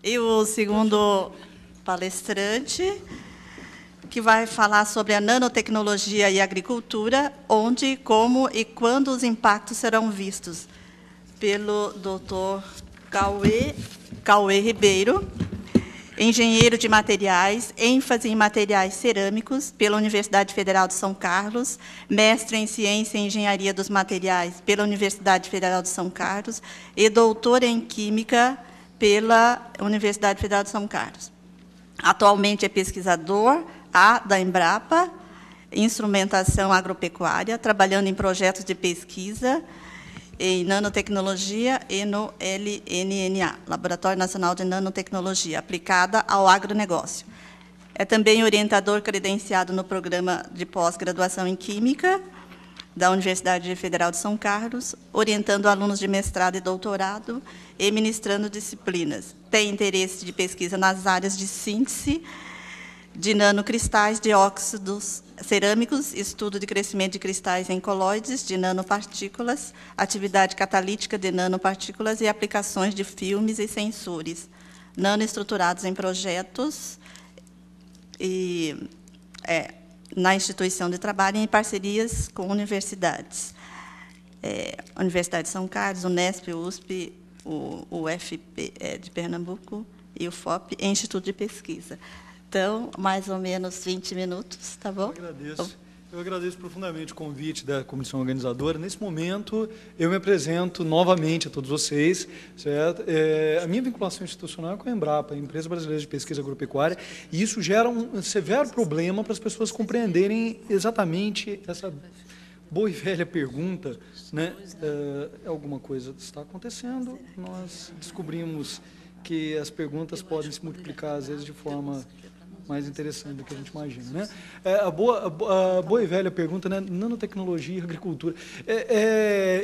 E o segundo palestrante, que vai falar sobre a nanotecnologia e a agricultura, onde, como e quando os impactos serão vistos, pelo Dr. Cauê Ribeiro, engenheiro de materiais, ênfase em materiais cerâmicos, pela Universidade Federal de São Carlos, mestre em ciência e engenharia dos materiais, pela Universidade Federal de São Carlos, e doutor em química pela Universidade Federal de São Carlos. Atualmente é pesquisador da Embrapa, instrumentação agropecuária, trabalhando em projetos de pesquisa em nanotecnologia e no LNNA, Laboratório Nacional de Nanotecnologia, aplicada ao agronegócio. É também orientador credenciado no programa de pós-graduação em Química da Universidade Federal de São Carlos, orientando alunos de mestrado e doutorado e ministrando disciplinas. Tem interesse de pesquisa nas áreas de síntese de nanocristais de óxidos cerâmicos, estudo de crescimento de cristais em colóides de nanopartículas, atividade catalítica de nanopartículas e aplicações de filmes e sensores nanoestruturados em projetos na instituição de trabalho e em parcerias com universidades. Universidade de São Carlos, Unesp, USP, o UFP de Pernambuco e o FOP, e Instituto de Pesquisa. Então, mais ou menos 20 minutos, tá bom? Eu agradeço profundamente o convite da comissão organizadora. Nesse momento, eu me apresento novamente a todos vocês. Certo? A minha vinculação institucional é com a Embrapa, a Empresa Brasileira de Pesquisa Agropecuária, e isso gera um severo problema para as pessoas compreenderem exatamente essa boa e velha pergunta, né? Alguma coisa está acontecendo, nós descobrimos que as perguntas podem se multiplicar, às vezes, de forma mais interessante do que a gente imagina, né? A boa e velha pergunta, né? Nanotecnologia e agricultura.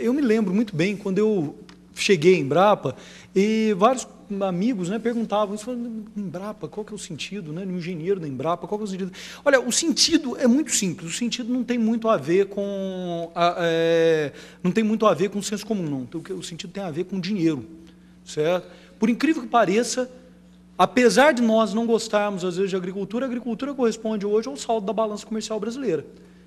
Eu me lembro muito bem quando eu cheguei em Embrapa e vários amigos, né, perguntavam isso, Embrapa, qual que é o sentido, né? No engenheiro da Embrapa, qual que é o sentido? Olha, o sentido é muito simples. O sentido não tem muito a ver com o senso comum, não. O sentido tem a ver com dinheiro, certo? Por incrível que pareça, apesar de nós não gostarmos, às vezes, de agricultura, a agricultura corresponde hoje ao saldo da balança comercial brasileira.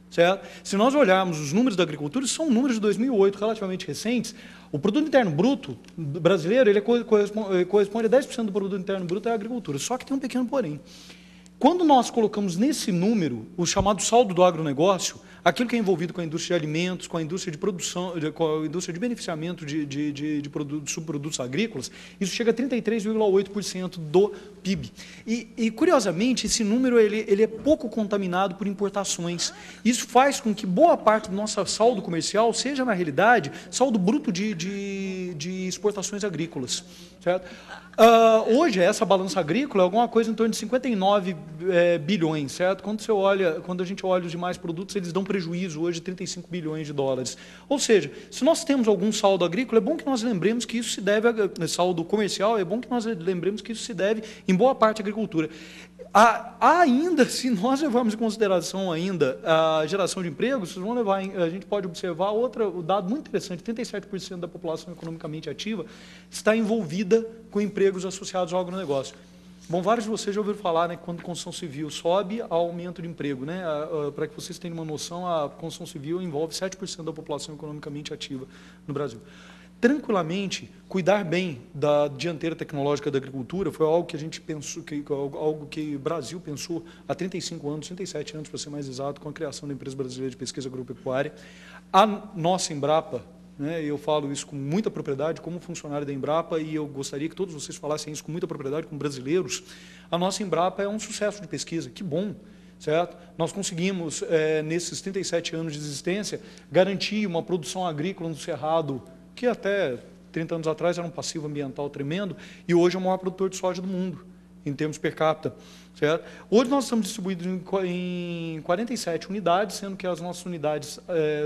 Certo? Se nós olharmos os números da agricultura, são números de 2008, relativamente recentes, o produto interno bruto brasileiro ele corresponde a 10% do produto interno bruto à agricultura. Só que tem um pequeno porém. Quando nós colocamos nesse número o chamado saldo do agronegócio, aquilo que é envolvido com a indústria de alimentos, com a indústria de produção, com a indústria de beneficiamento de subprodutos agrícolas, isso chega a 33,8% do PIB. E, curiosamente, esse número ele é pouco contaminado por importações. Isso faz com que boa parte do nosso saldo comercial seja, na realidade, saldo bruto de exportações agrícolas. Certo? Hoje, essa balança agrícola é alguma coisa em torno de 59 bilhões, certo? Quando a gente olha os demais produtos, eles dão prejuízo hoje de 35 bilhões de dólares. Ou seja, se nós temos algum saldo agrícola, é bom que nós lembremos que isso se deve a saldo comercial, é bom que nós lembremos que isso se deve, em boa parte, à agricultura. Ainda, se nós levarmos em consideração ainda a geração de empregos, a gente pode observar o dado muito interessante, 37% da população economicamente ativa está envolvida com empregos associados ao agronegócio. Bom, vários de vocês já ouviram falar, né, que quando a construção civil sobe, há aumento de emprego. Né? Para que vocês tenham uma noção, a construção civil envolve 7% da população economicamente ativa no Brasil. Tranquilamente, cuidar bem da dianteira tecnológica da agricultura foi algo que a gente pensou, algo que o Brasil pensou há 35 anos, 37 anos, para ser mais exato, com a criação da Empresa Brasileira de Pesquisa Agropecuária. A nossa Embrapa, né, eu falo isso com muita propriedade, como funcionário da Embrapa, e eu gostaria que todos vocês falassem isso com muita propriedade, como brasileiros, a nossa Embrapa é um sucesso de pesquisa, que bom. Certo? Nós conseguimos, nesses 37 anos de existência, garantir uma produção agrícola no Cerrado, que até 30 anos atrás era um passivo ambiental tremendo, e hoje é o maior produtor de soja do mundo, em termos per capita. Certo? Hoje nós estamos distribuídos em 47 unidades, sendo que as nossas unidades,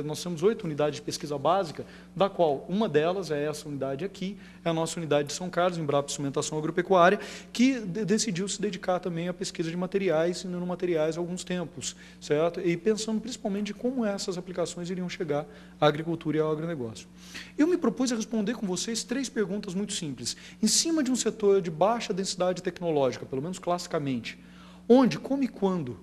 nós temos 8 unidades de pesquisa básica, da qual uma delas é essa unidade aqui, é a nossa unidade de São Carlos, Embrapa Instrumentação Agropecuária, que decidiu se dedicar também à pesquisa de materiais e nanomateriais há alguns tempos, certo? E pensando principalmente de como essas aplicações iriam chegar à agricultura e ao agronegócio. Eu me propus a responder com vocês 3 perguntas muito simples. Em cima de um setor de baixa densidade tecnológica, pelo menos classicamente, onde, como e quando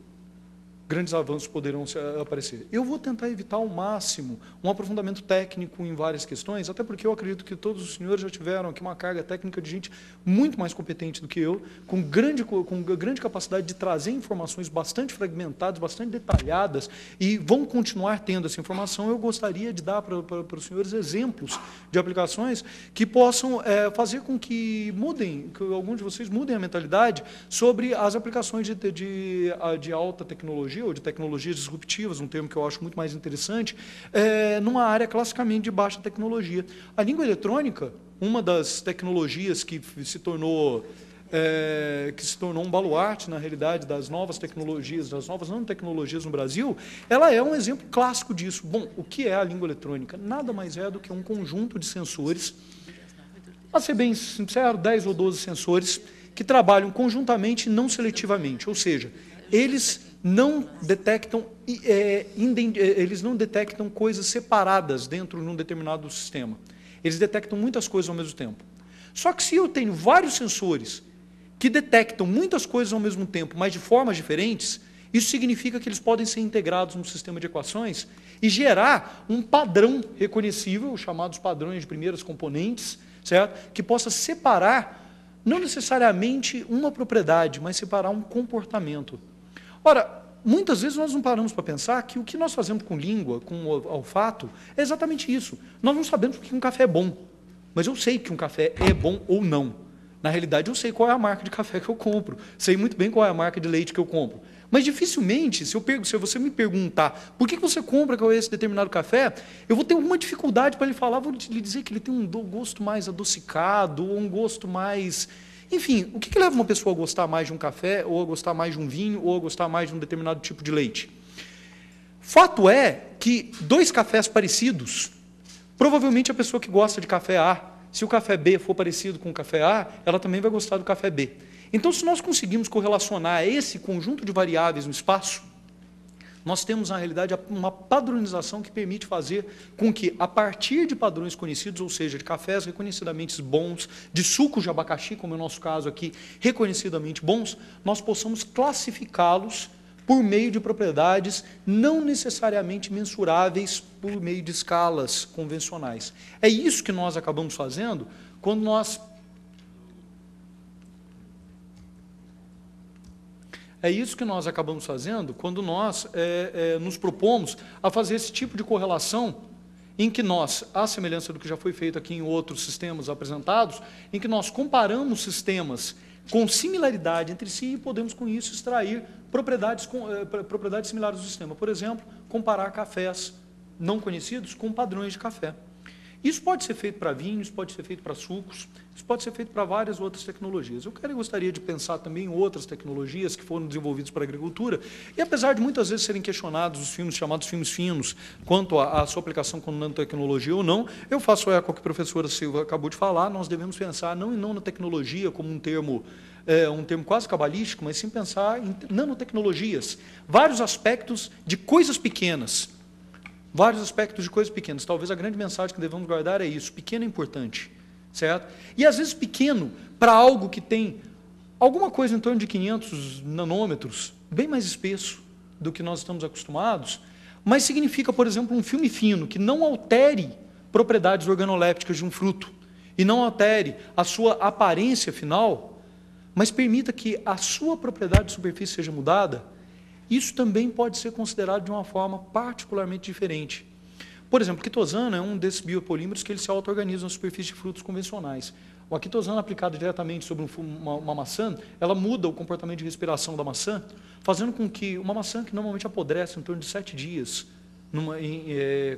grandes avanços poderão aparecer? Eu vou tentar evitar ao máximo um aprofundamento técnico em várias questões, até porque eu acredito que todos os senhores já tiveram aqui uma carga técnica de gente muito mais competente do que eu, com grande capacidade de trazer informações bastante fragmentadas, bastante detalhadas, e vão continuar tendo essa informação. Eu gostaria de dar para os senhores exemplos de aplicações que possam fazer com que alguns de vocês mudem a mentalidade sobre as aplicações de alta tecnologia, ou de tecnologias disruptivas, um termo que eu acho muito mais interessante, numa área classicamente de baixa tecnologia. A língua eletrônica, uma das tecnologias que se tornou um baluarte, na realidade, das novas tecnologias, das novas nanotecnologias no Brasil, ela é um exemplo clássico disso. Bom, o que é a língua eletrônica? Nada mais é do que um conjunto de sensores, para ser bem sincero, 10 ou 12 sensores, que trabalham conjuntamente e não seletivamente, ou seja, eles não detectam coisas separadas dentro de um determinado sistema. Eles detectam muitas coisas ao mesmo tempo. Só que se eu tenho vários sensores que detectam muitas coisas ao mesmo tempo, mas de formas diferentes, isso significa que eles podem ser integrados num sistema de equações e gerar um padrão reconhecível, chamados padrões de primeiras componentes, certo? Que possa separar, não necessariamente uma propriedade, mas separar um comportamento. Ora, muitas vezes nós não paramos para pensar que o que nós fazemos com língua, com olfato, é exatamente isso. Nós não sabemos que um café é bom, mas eu sei que um café é bom ou não. Na realidade, eu sei qual é a marca de café que eu compro, sei muito bem qual é a marca de leite que eu compro. Mas dificilmente, se você me perguntar por que você compra esse determinado café, eu vou ter alguma dificuldade para lhe falar, vou lhe dizer que ele tem um gosto mais adocicado, ou um gosto mais... Enfim, o que leva uma pessoa a gostar mais de um café, ou a gostar mais de um vinho, ou a gostar mais de um determinado tipo de leite? Fato é que 2 cafés parecidos, provavelmente a pessoa que gosta de café A, se o café B for parecido com o café A, ela também vai gostar do café B. Então, se nós conseguimos correlacionar esse conjunto de variáveis no espaço, nós temos, na realidade, uma padronização que permite fazer com que, a partir de padrões conhecidos, ou seja, de cafés reconhecidamente bons, de sucos de abacaxi, como é o nosso caso aqui, reconhecidamente bons, nós possamos classificá-los por meio de propriedades não necessariamente mensuráveis por meio de escalas convencionais. É isso que nós acabamos fazendo quando nós... nos propomos a fazer esse tipo de correlação em que nós, à semelhança do que já foi feito aqui em outros sistemas apresentados, em que nós comparamos sistemas com similaridade entre si e podemos, com isso, extrair propriedades similares do sistema. Por exemplo, comparar cafés não conhecidos com padrões de café. Isso pode ser feito para vinhos, pode ser feito para sucos, isso pode ser feito para várias outras tecnologias. Eu gostaria de pensar também em outras tecnologias que foram desenvolvidas para a agricultura, e apesar de muitas vezes serem questionados os filmes chamados filmes finos, quanto à sua aplicação com nanotecnologia ou não, eu faço eco ao que a professora Silva acabou de falar, nós devemos pensar não em nanotecnologia como um termo quase cabalístico, mas sim pensar em nanotecnologias, vários aspectos de coisas pequenas. Talvez a grande mensagem que devemos guardar é isso. Pequeno é importante, certo? E, às vezes, pequeno para algo que tem alguma coisa em torno de 500 nanômetros, bem mais espesso do que nós estamos acostumados, mas significa, por exemplo, um filme fino que não altere propriedades organolépticas de um fruto e não altere a sua aparência final, mas permita que a sua propriedade de superfície seja mudada. Isso também pode ser considerado de uma forma particularmente diferente. Por exemplo, quitosano é um desses biopolímeros que ele se auto-organiza na superfície de frutos convencionais. A quitosano aplicada diretamente sobre uma maçã, ela muda o comportamento de respiração da maçã, fazendo com que uma maçã que normalmente apodrece em torno de 7 dias,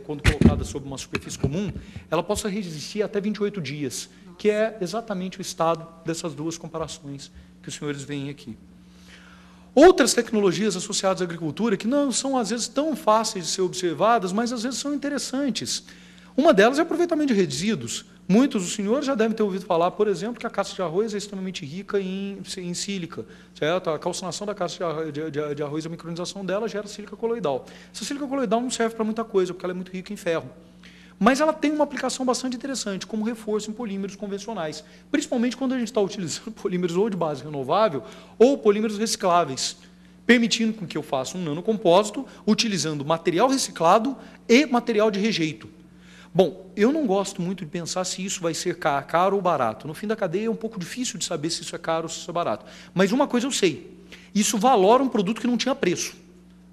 quando colocada sobre uma superfície comum, ela possa resistir até 28 dias, que é exatamente o estado dessas duas comparações que os senhores veem aqui. Outras tecnologias associadas à agricultura que não são, às vezes, tão fáceis de ser observadas, mas, às vezes, são interessantes. Uma delas é o aproveitamento de resíduos. Muitos dos senhores já devem ter ouvido falar, por exemplo, que a casca de arroz é extremamente rica em sílica. Certo? A calcinação da casca de arroz, a micronização dela, gera sílica coloidal. Essa sílica coloidal não serve para muita coisa, porque ela é muito rica em ferro. Mas ela tem uma aplicação bastante interessante, como reforço em polímeros convencionais, principalmente quando a gente está utilizando polímeros ou de base renovável ou polímeros recicláveis, permitindo com que eu faça um nanocompósito utilizando material reciclado e material de rejeito. Bom, eu não gosto muito de pensar se isso vai ser caro ou barato. No fim da cadeia é um pouco difícil de saber se isso é caro ou se isso é barato. Mas uma coisa eu sei, isso valora um produto que não tinha preço,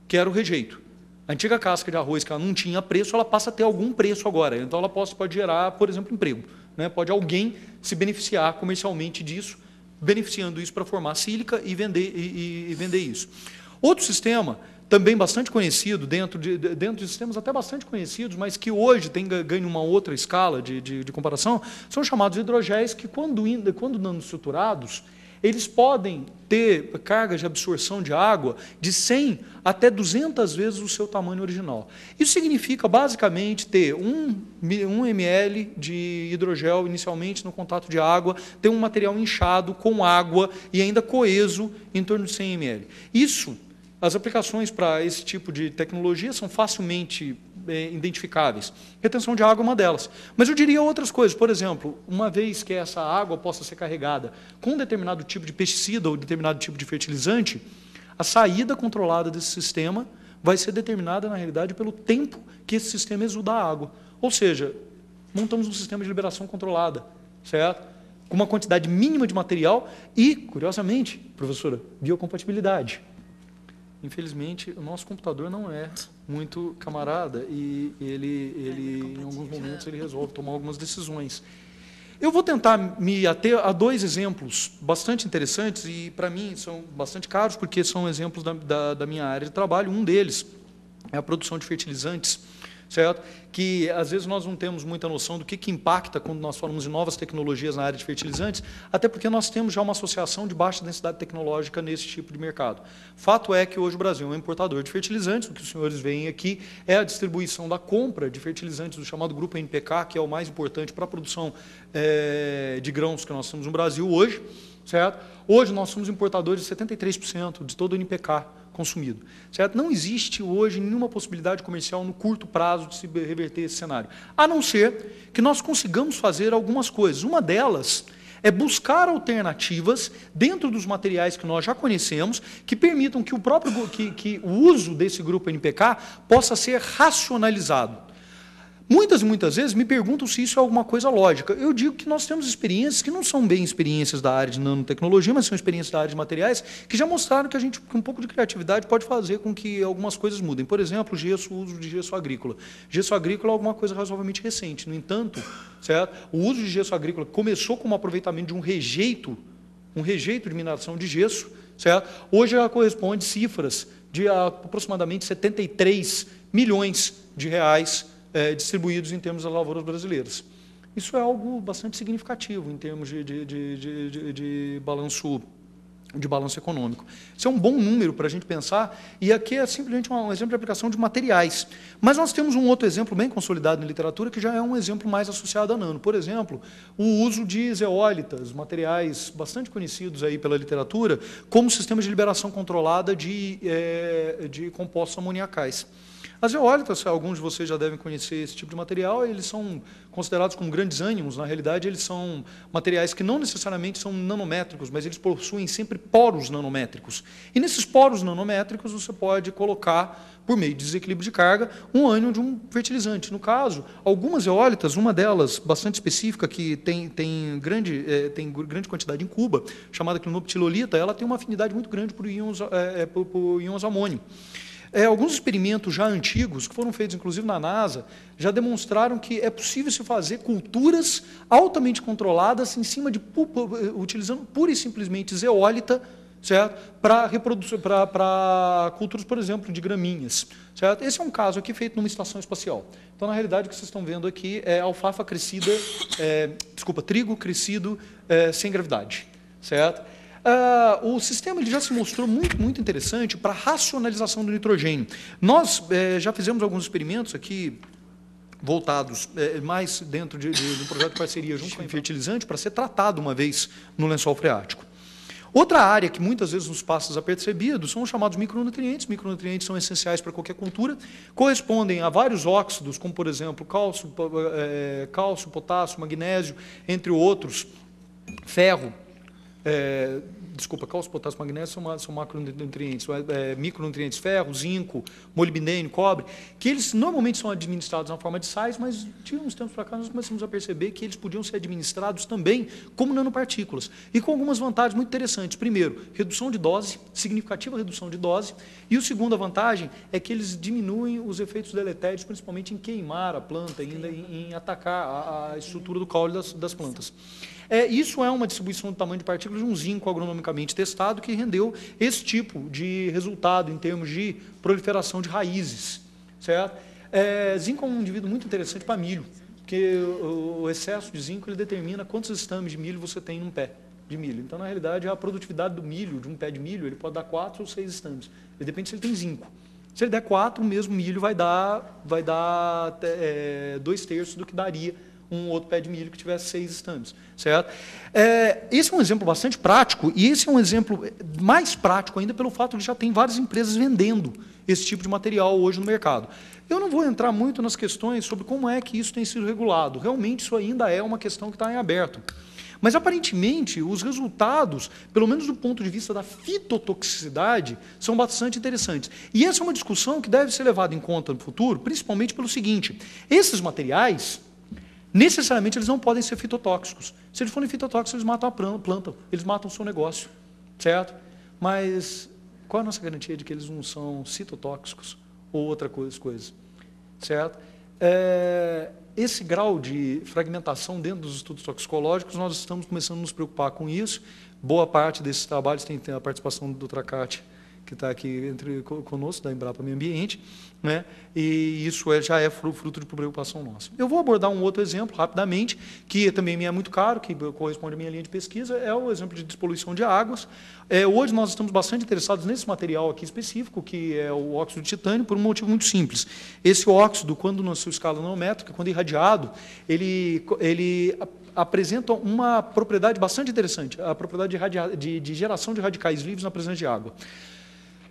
que era o rejeito. A antiga casca de arroz, que ela não tinha preço, ela passa a ter algum preço agora. Então, ela pode gerar, por exemplo, emprego. Né? Pode alguém se beneficiar comercialmente disso, beneficiando isso para formar sílica e vender isso. Outro sistema, também bastante conhecido, dentro de sistemas até bastante conhecidos, mas que hoje ganha uma outra escala de comparação, são chamados hidrogéis, que, quando nanoestruturados, eles podem ter cargas de absorção de água de 100 até 200 vezes o seu tamanho original. Isso significa, basicamente, ter 1 ml de hidrogel inicialmente no contato de água, ter um material inchado com água e ainda coeso em torno de 100 ml. Isso, as aplicações para esse tipo de tecnologia são facilmente identificáveis. Retenção de água é uma delas. Mas eu diria outras coisas. Por exemplo, uma vez que essa água possa ser carregada com um determinado tipo de pesticida ou determinado tipo de fertilizante, a saída controlada desse sistema vai ser determinada, na realidade, pelo tempo que esse sistema exuda a água. Ou seja, montamos um sistema de liberação controlada, certo? Com uma quantidade mínima de material e, curiosamente, professora, biocompatibilidade. Infelizmente, o nosso computador não é muito camarada e ele em alguns momentos, ele resolve tomar algumas decisões. Eu vou tentar me ater a 2 exemplos bastante interessantes e, para mim, são bastante caros, porque são exemplos da minha área de trabalho. Um deles é a produção de fertilizantes, certo? Que, às vezes, nós não temos muita noção do que impacta quando nós falamos de novas tecnologias na área de fertilizantes, até porque nós temos já uma associação de baixa densidade tecnológica nesse tipo de mercado. Fato é que hoje o Brasil é um importador de fertilizantes, o que os senhores veem aqui é a distribuição da compra de fertilizantes do chamado Grupo NPK, que é o mais importante para a produção de grãos que nós temos no Brasil hoje, certo? Hoje nós somos importadores de 73% de todo o NPK consumido. Certo? Não existe hoje nenhuma possibilidade comercial no curto prazo de se reverter esse cenário, a não ser que nós consigamos fazer algumas coisas. Uma delas é buscar alternativas dentro dos materiais que nós já conhecemos, que permitam que o uso desse grupo NPK possa ser racionalizado. Muitas e muitas vezes me perguntam se isso é alguma coisa lógica. Eu digo que nós temos experiências que não são bem experiências da área de nanotecnologia, mas são experiências da área de materiais, que já mostraram que a gente, com um pouco de criatividade, pode fazer com que algumas coisas mudem. Por exemplo, o uso de gesso agrícola. Gesso agrícola é alguma coisa razoavelmente recente. No entanto, certo? O uso de gesso agrícola começou com o aproveitamento de um rejeito de mineração de gesso, certo? Hoje ela corresponde a cifras de aproximadamente 73 milhões de reais distribuídos em termos das lavouras brasileiras. Isso é algo bastante significativo em termos de balanço econômico. Isso é um bom número para a gente pensar, e aqui é simplesmente um exemplo de aplicação de materiais. Mas nós temos um outro exemplo bem consolidado na literatura, que já é um exemplo mais associado a nano. Por exemplo, o uso de zeólitas, materiais bastante conhecidos aí pela literatura, como sistema de liberação controlada de compostos amoniacais. As zeólitas, alguns de vocês já devem conhecer esse tipo de material, eles são considerados como grandes ânimos. Na realidade, eles são materiais que não necessariamente são nanométricos, mas eles possuem sempre poros nanométricos. E nesses poros nanométricos, você pode colocar, por meio de desequilíbrio de carga, um ânion de um fertilizante. No caso, algumas zeólitas, uma delas bastante específica, que tem grande quantidade em Cuba, chamada clinoptilolita, ela tem uma afinidade muito grande por íons amônio. Alguns experimentos já antigos, que foram feitos inclusive na NASA, já demonstraram que é possível se fazer culturas altamente controladas em cima utilizando pura e simplesmente zeólita, certo? Para culturas, por exemplo, de gramíneas. Certo? Esse é um caso aqui feito numa estação espacial. Então, na realidade, o que vocês estão vendo aqui é trigo crescido sem gravidade. Certo? O sistema ele já se mostrou muito interessante para a racionalização do nitrogênio. Nós já fizemos alguns experimentos aqui, voltados mais dentro de um projeto de parceria junto com a fertilizante, para ser tratado uma vez no lençol freático. Outra área que muitas vezes nos passa desapercebido são os chamados micronutrientes. Micronutrientes são essenciais para qualquer cultura, correspondem a vários óxidos, como, por exemplo, cálcio, potássio, magnésio, entre outros, ferro. Cálcio, potássio, magnésio são macronutrientes, micronutrientes, ferro, zinco, molibdênio, cobre, que eles normalmente são administrados na forma de sais, mas de uns tempos para cá nós começamos a perceber que eles podiam ser administrados também como nanopartículas, e com algumas vantagens muito interessantes. Primeiro, redução de dose, significativa redução de dose, e a segunda vantagem é que eles diminuem os efeitos deletérios, principalmente em queimar a planta, ainda em atacar a estrutura do caule das plantas. Isso é uma distribuição do tamanho de partículas de um zinco agronomicamente testado que rendeu esse tipo de resultado em termos de proliferação de raízes. Certo? Zinco é um indivíduo muito interessante para milho, porque o excesso de zinco ele determina quantos estames de milho você tem num pé de milho. Então, na realidade, a produtividade do milho, de um pé de milho, ele pode dar 4 ou 6 estames. Ele depende se ele tem zinco. Se ele der 4, o mesmo milho vai dar 2/3 do que daria um outro pé de milho que tivesse 6 estames, certo? Esse é um exemplo bastante prático, e esse é um exemplo mais prático ainda pelo fato de já tem várias empresas vendendo esse tipo de material hoje no mercado. Eu não vou entrar muito nas questões sobre como é que isso tem sido regulado. Realmente, isso ainda é uma questão que está em aberto. Mas, aparentemente, os resultados, pelo menos do ponto de vista da fitotoxicidade, são bastante interessantes. E essa é uma discussão que deve ser levada em conta no futuro, principalmente pelo seguinte: esses materiais, necessariamente, eles não podem ser fitotóxicos. Se eles forem fitotóxicos, eles matam a planta, eles matam o seu negócio, certo? Mas qual é a nossa garantia de que eles não são citotóxicos ou outras coisas, certo? Esse grau de fragmentação dentro dos estudos toxicológicos, nós estamos começando a nos preocupar com isso. Boa parte desses trabalhos tem a participação do Tracati, que está aqui conosco, da Embrapa Meio Ambiente, né? E isso já é fruto de preocupação nossa. Eu vou abordar um outro exemplo, rapidamente, que também me é muito caro, que corresponde à minha linha de pesquisa, é o exemplo de despoluição de águas. Hoje nós estamos bastante interessados nesse material aqui específico, que é o óxido de titânio, por um motivo muito simples. Esse óxido, quando na sua escala nanométrica, quando irradiado, ele apresenta uma propriedade bastante interessante, a propriedade de geração de radicais livres na presença de água.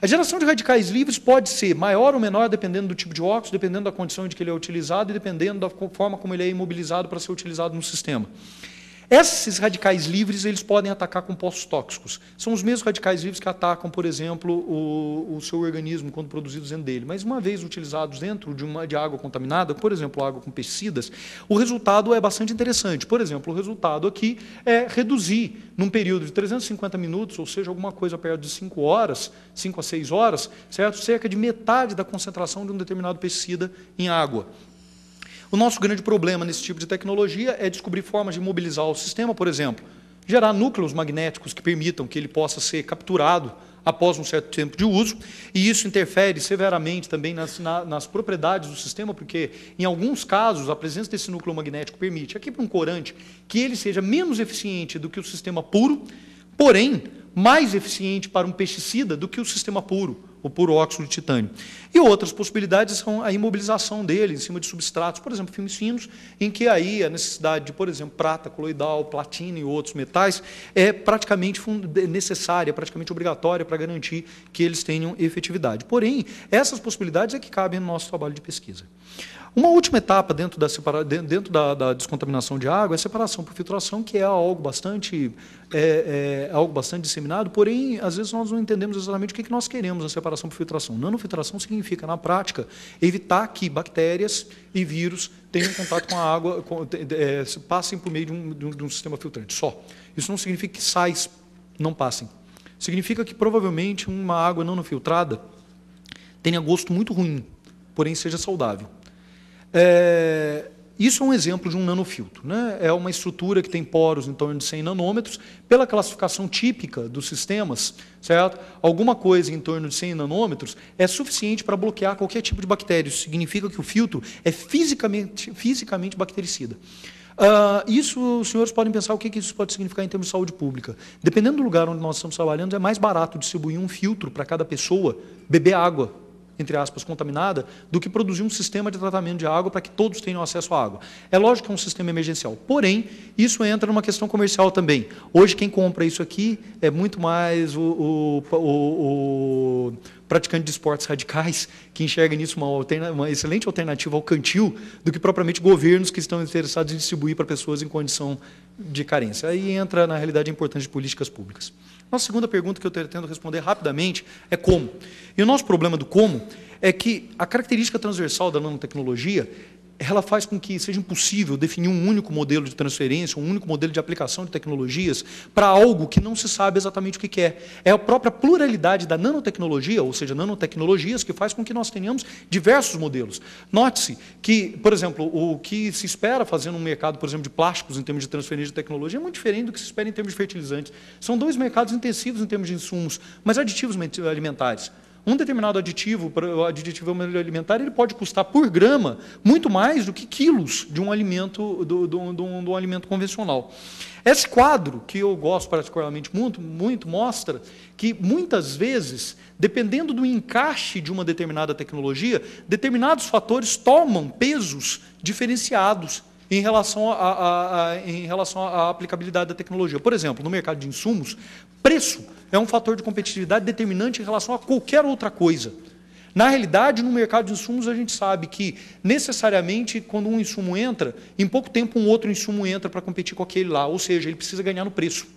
A geração de radicais livres pode ser maior ou menor dependendo do tipo de óxido, dependendo da condição de que ele é utilizado e dependendo da forma como ele é imobilizado para ser utilizado no sistema. Esses radicais livres eles podem atacar compostos tóxicos. São os mesmos radicais livres que atacam, por exemplo, o seu organismo quando produzidos dentro dele. Mas uma vez utilizados dentro de água contaminada, por exemplo, água com pesticidas, o resultado é bastante interessante. Por exemplo, o resultado aqui é reduzir, num período de 350 minutos, ou seja, alguma coisa perto de 5 horas, 5 a 6 horas, certo? Cerca de metade da concentração de um determinado pesticida em água. O nosso grande problema nesse tipo de tecnologia é descobrir formas de mobilizar o sistema, por exemplo, gerar núcleos magnéticos que permitam que ele possa ser capturado após um certo tempo de uso, e isso interfere severamente também nas propriedades do sistema, porque, em alguns casos, a presença desse núcleo magnético permite, aqui para um corante, que ele seja menos eficiente do que o sistema puro, porém, mais eficiente para um pesticida do que o sistema puro, o puro óxido de titânio. E outras possibilidades são a imobilização dele em cima de substratos, por exemplo, filmes finos, em que aí a necessidade de, por exemplo, prata, coloidal, platina e outros metais é praticamente necessária, praticamente obrigatória para garantir que eles tenham efetividade. Porém, essas possibilidades é que cabem no nosso trabalho de pesquisa. Uma última etapa dentro da descontaminação de água é a separação por filtração, que é algo bastante disseminado, porém, às vezes nós não entendemos exatamente o que nós queremos na separação por filtração. Nanofiltração significa, na prática, evitar que bactérias e vírus tenham contato com a água, passem por meio de um sistema filtrante só. Isso não significa que sais não passem. Significa que, provavelmente, uma água nanofiltrada tenha gosto muito ruim, porém seja saudável. Isso é um exemplo de um nanofiltro, né? É uma estrutura que tem poros em torno de 100 nanômetros. Pela classificação típica dos sistemas, certo? Alguma coisa em torno de 100 nanômetros é suficiente para bloquear qualquer tipo de bactéria. Isso significa que o filtro é fisicamente bactericida. Isso, os senhores podem pensar o que isso pode significar em termos de saúde pública. Dependendo do lugar onde nós estamos trabalhando, é mais barato distribuir um filtro para cada pessoa beber água, entre aspas, contaminada, do que produzir um sistema de tratamento de água para que todos tenham acesso à água. É lógico que é um sistema emergencial, porém, isso entra numa questão comercial também. Hoje, quem compra isso aqui é muito mais o praticante de esportes radicais, que enxerga nisso uma excelente alternativa ao cantil, do que propriamente governos que estão interessados em distribuir para pessoas em condição de carência. Aí entra, na realidade, a importância de políticas públicas. Nossa segunda pergunta, que eu tento responder rapidamente, é como. E o nosso problema do como é que a característica transversal da nanotecnologia, ela faz com que seja impossível definir um único modelo de transferência, um único modelo de aplicação de tecnologias para algo que não se sabe exatamente o que é. É a própria pluralidade da nanotecnologia, ou seja, nanotecnologias, que faz com que nós tenhamos diversos modelos. Note-se que, por exemplo, o que se espera fazer no mercado, por exemplo, de plásticos em termos de transferência de tecnologia é muito diferente do que se espera em termos de fertilizantes. São dois mercados intensivos em termos de insumos, mas aditivos alimentares. Um determinado aditivo alimentar, ele pode custar por grama muito mais do que quilos de um alimento, de um alimento convencional. Esse quadro, que eu gosto particularmente muito, mostra que, muitas vezes, dependendo do encaixe de uma determinada tecnologia, determinados fatores tomam pesos diferenciados em relação à aplicabilidade da tecnologia. Por exemplo, no mercado de insumos, preço é um fator de competitividade determinante em relação a qualquer outra coisa. Na realidade, no mercado de insumos, a gente sabe que, necessariamente, quando um insumo entra, em pouco tempo um outro insumo entra para competir com aquele lá, ou seja, ele precisa ganhar no preço.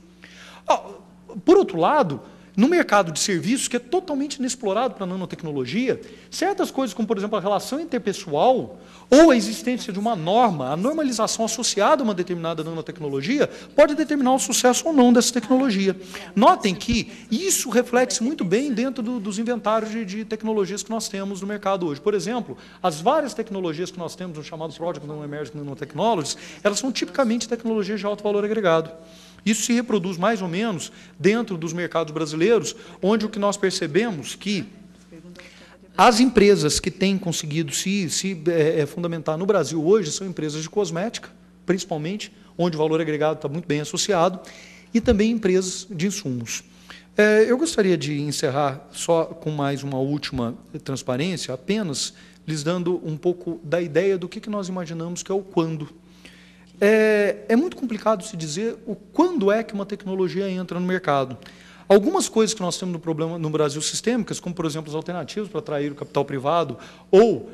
Por outro lado, no mercado de serviços, que é totalmente inexplorado para a nanotecnologia, certas coisas, como, por exemplo, a relação interpessoal, ou a existência de uma norma, a normalização associada a uma determinada nanotecnologia, pode determinar o sucesso ou não dessa tecnologia. Notem que isso reflete-se muito bem dentro dos inventários de tecnologias que nós temos no mercado hoje. Por exemplo, as várias tecnologias que nós temos, no chamado Project Non-Emerging Nanotechnologies, elas são tipicamente tecnologias de alto valor agregado. Isso se reproduz mais ou menos dentro dos mercados brasileiros, onde o que nós percebemos que as empresas que têm conseguido se fundamentar no Brasil hoje são empresas de cosmética, principalmente, onde o valor agregado está muito bem associado, e também empresas de insumos. Eu gostaria de encerrar só com mais uma última transparência, apenas lhes dando um pouco da ideia do que nós imaginamos que é o quando. É muito complicado se dizer quando é que uma tecnologia entra no mercado. Algumas coisas que nós temos no Brasil sistêmicas, como, por exemplo, as alternativas para atrair o capital privado, ou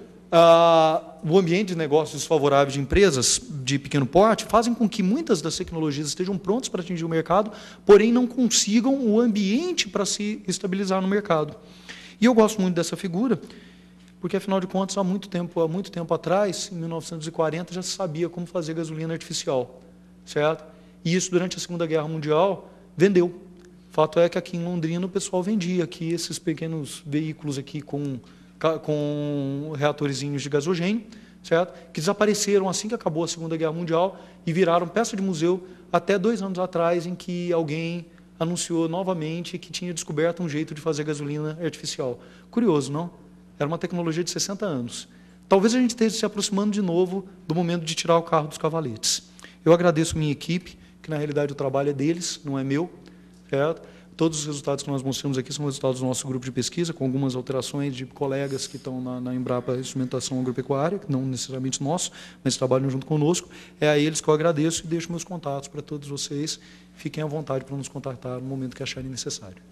o ambiente de negócios desfavorável de empresas de pequeno porte, fazem com que muitas das tecnologias estejam prontas para atingir o mercado, porém não consigam o ambiente para se estabilizar no mercado. E eu gosto muito dessa figura, porque, afinal de contas, há muito tempo atrás, em 1940, já se sabia como fazer gasolina artificial, certo? E isso, durante a Segunda Guerra Mundial, vendeu. O fato é que aqui em Londrina o pessoal vendia aqui esses pequenos veículos aqui com reatorzinhos de gasogênio, certo? Que desapareceram assim que acabou a Segunda Guerra Mundial e viraram peça de museu até 2 anos atrás, em que alguém anunciou novamente que tinha descoberto um jeito de fazer gasolina artificial. Curioso, não? Era uma tecnologia de 60 anos. Talvez a gente esteja se aproximando de novo do momento de tirar o carro dos cavaletes. Eu agradeço minha equipe, que na realidade o trabalho é deles, não é meu. Certo? Todos os resultados que nós mostramos aqui são resultados do nosso grupo de pesquisa, com algumas alterações de colegas que estão na Embrapa Instrumentação Agropecuária, não necessariamente nosso, mas trabalham junto conosco. É a eles que eu agradeço e deixo meus contatos para todos vocês. Fiquem à vontade para nos contactar no momento que acharem necessário.